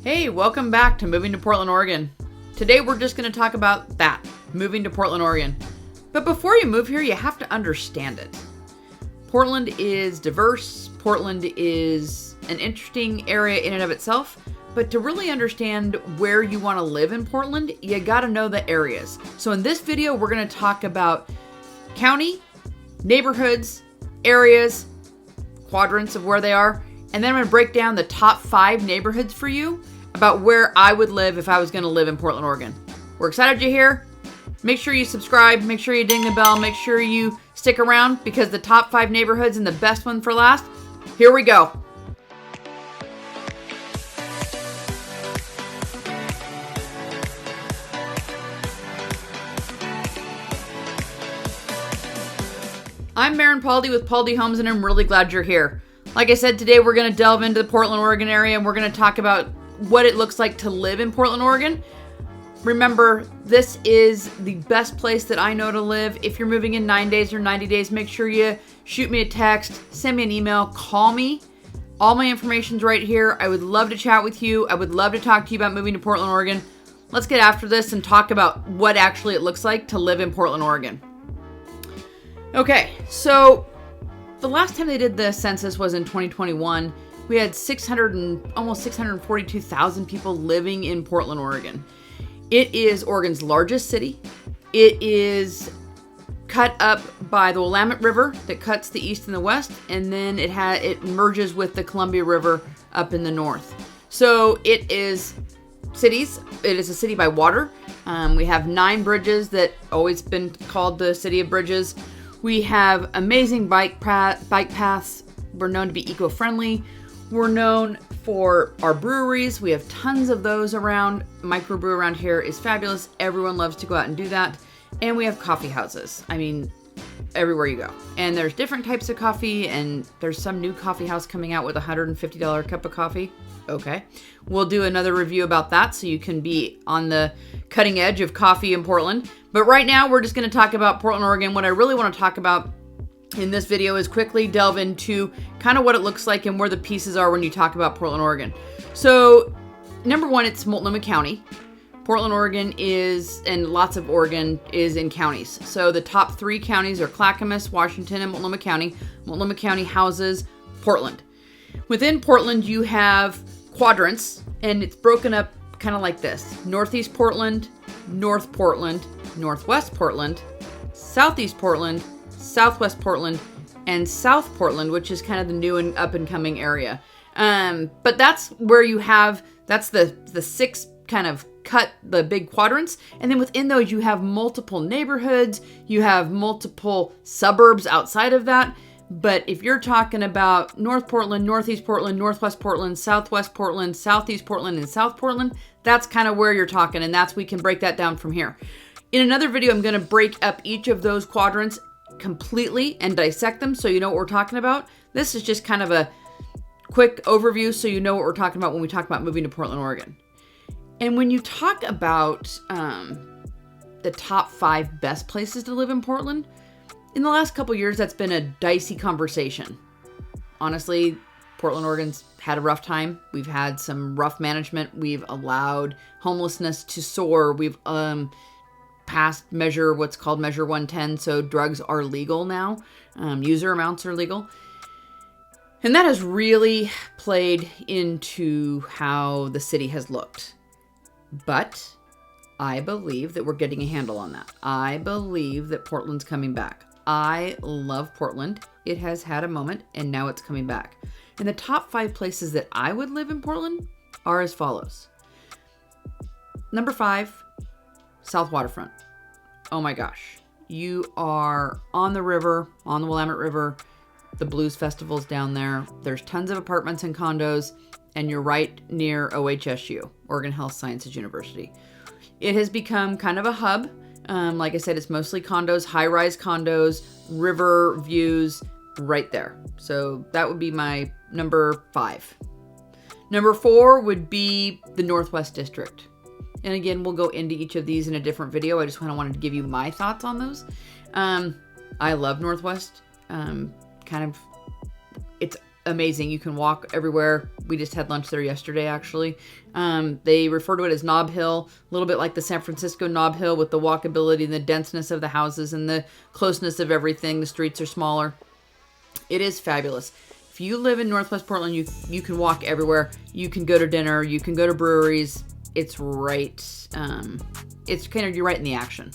Hey, welcome back to Moving to Portland, Oregon. Today we're just going to talk about that, moving to Portland, Oregon. But before you move here, you have to understand it. Portland is diverse. Portland is an interesting area in and of itself. But to really understand where you want to live in Portland, you got to know the areas. So in this video, we're going to talk about county, neighborhoods, areas, quadrants of where they are. And then I'm going to break down the top 5 neighborhoods for you about where I would live if I was going to live in Portland, Oregon. We're excited you're here. Make sure you subscribe. Make sure you ding the bell. Make sure you stick around because the top 5 neighborhoods and the best one for last. Here we go. I'm Maren Paldy with Paldy Homes, and I'm really glad you're here. Like I said, today we're going to delve into the Portland, Oregon area, and we're going to talk about what it looks like to live in Portland, Oregon. Remember, this is the best place that I know to live. If you're moving in 9 days or 90 days, make sure you shoot me a text, send me an email, call me. All my information's right here. I would love to chat with you. I would love to talk to you about moving to Portland, Oregon. Let's get after this and talk about what actually it looks like to live in Portland, Oregon. Okay, so the last time they did the census was in 2021. We had almost 642,000 people living in Portland, Oregon. It is Oregon's largest city. It is cut up by the Willamette River that cuts the east and the west, and then it merges with the Columbia River up in the north. So it is cities. It is a city by water. We have 9 bridges that always been called the City of Bridges. We have amazing bike paths. We're known to be eco-friendly. We're known for our breweries. We have tons of those around. Microbrew around here is fabulous. Everyone loves to go out and do that. And we have coffee houses. I mean, everywhere you go. And there's different types of coffee, and there's some new coffee house coming out with a $150 cup of coffee. Okay. We'll do another review about that so you can be on the cutting edge of coffee in Portland. But right now, we're just going to talk about Portland, Oregon. What I really want to talk about in this video is quickly delve into kind of what it looks like and where the pieces are when you talk about Portland, Oregon. So, number one, it's Multnomah County. Portland, Oregon is, and lots of Oregon is in counties. So the top 3 counties are Clackamas, Washington, and Multnomah County. Multnomah County houses Portland. Within Portland, you have quadrants, and it's broken up kind of like this. Northeast Portland, North Portland, Northwest Portland, Southeast Portland, Southwest Portland, and South Portland, which is kind of the new and up and coming area. But that's where you have, that's the 6 kind of cut the big quadrants. And then within those, you have multiple neighborhoods, you have multiple suburbs outside of that. But if you're talking about North Portland, Northeast Portland, Northwest Portland, Southwest Portland, Southeast Portland, and South Portland, that's kind of where you're talking. And we can break that down from here. In another video, I'm going to break up each of those quadrants completely and dissect them so you know what we're talking about. This is just kind of a quick overview so you know what we're talking about when we talk about moving to Portland, Oregon. And when you talk about the top 5 best places to live in Portland, in the last couple years, that's been a dicey conversation. Honestly, Portland, Oregon's had a rough time. We've had some rough management. We've allowed homelessness to soar. We've passed what's called Measure 110, so drugs are legal now. User amounts are legal. And that has really played into how the city has looked. But I believe that we're getting a handle on that. I believe that Portland's coming back. I love Portland. It has had a moment, and now it's coming back. And the top 5 places that I would live in Portland are as follows. Number 5, South Waterfront. Oh my gosh. You are on the river, on the Willamette River. The blues festival's down there. There's tons of apartments and condos, and you're right near OHSU, Oregon Health Sciences University. It has become kind of a hub. Like I said, it's mostly condos, high-rise condos, river views right there. So that would be my number 5. Number 4 would be the Northwest District. And again, we'll go into each of these in a different video. I just wanted to give you my thoughts on those. I love Northwest. It's amazing. You can walk everywhere. We just had lunch there yesterday, actually. They refer to it as Nob Hill, a little bit like the San Francisco Nob Hill with the walkability and the denseness of the houses and the closeness of everything. The streets are smaller. It is fabulous. If you live in Northwest Portland, you can walk everywhere. You can go to dinner. You can go to breweries. It's right. You're right in the action.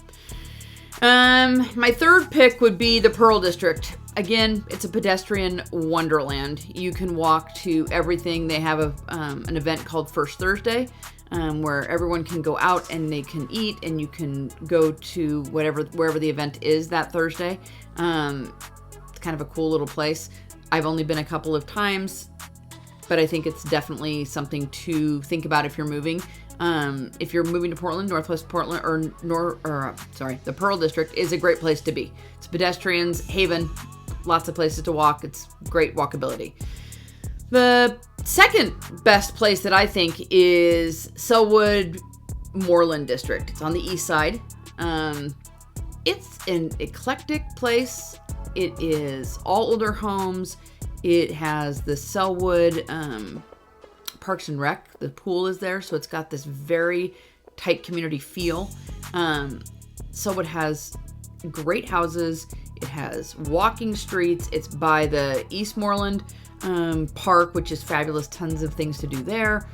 My third pick would be the Pearl District. Again, it's a pedestrian wonderland. You can walk to everything. They have an event called First Thursday, where everyone can go out and they can eat, and you can go to wherever the event is that Thursday. It's kind of a cool little place. I've only been a couple of times, but I think it's definitely something to think about if you're moving. If you're moving to Portland, Northwest Portland, the Pearl District is a great place to be. It's pedestrians, haven, lots of places to walk. It's great walkability. The second best place that I think is Sellwood Moreland District. It's on the east side. It's an eclectic place. It is all older homes. It has the Sellwood Parks and Rec. The pool is there, so it's got this very tight community feel. Sellwood has great houses. It has walking streets. It's by the East Moreland Park, which is fabulous. Tons of things to do there.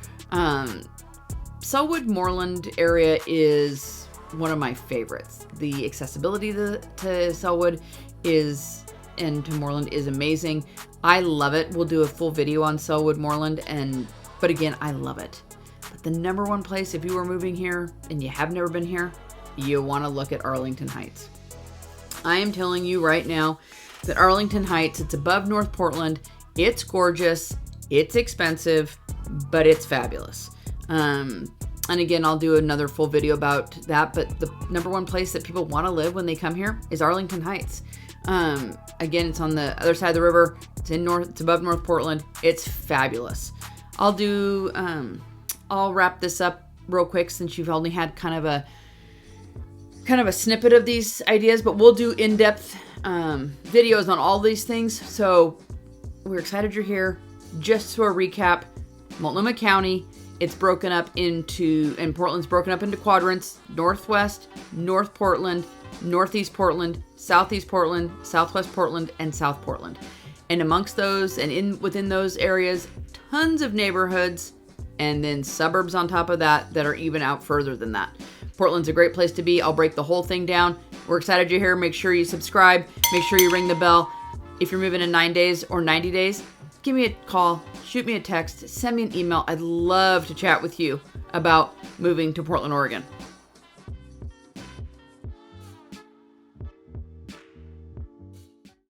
Sellwood Moreland area is one of my favorites. The accessibility to Sellwood and to Moreland is amazing. I love it. We'll do a full video on Sellwood Moreland, but again, I love it. But the number one place, if you were moving here and you have never been here, you want to look at Arlington Heights. I am telling you right now that Arlington Heights, it's above North Portland. It's gorgeous. It's expensive, but it's fabulous. And again, I'll do another full video about that. But the number one place that people want to live when they come here is Arlington Heights. Again, it's on the other side of the river. It's above North Portland. It's fabulous. I'll wrap this up real quick since you've only had kind of a snippet of these ideas, but we'll do in-depth videos on all these things. So we're excited you're here. Just to a recap, Multnomah County, and Portland's broken up into quadrants: Northwest, North Portland, Northeast Portland, Southeast Portland, Southwest Portland, and South Portland. And amongst those and within those areas, tons of neighborhoods, and then suburbs on top of that are even out further than that. Portland's a great place to be. I'll break the whole thing down. We're excited you're here. Make sure you subscribe. Make sure you ring the bell. If you're moving in 9 days or 90 days, give me a call, shoot me a text, send me an email. I'd love to chat with you about moving to Portland, Oregon.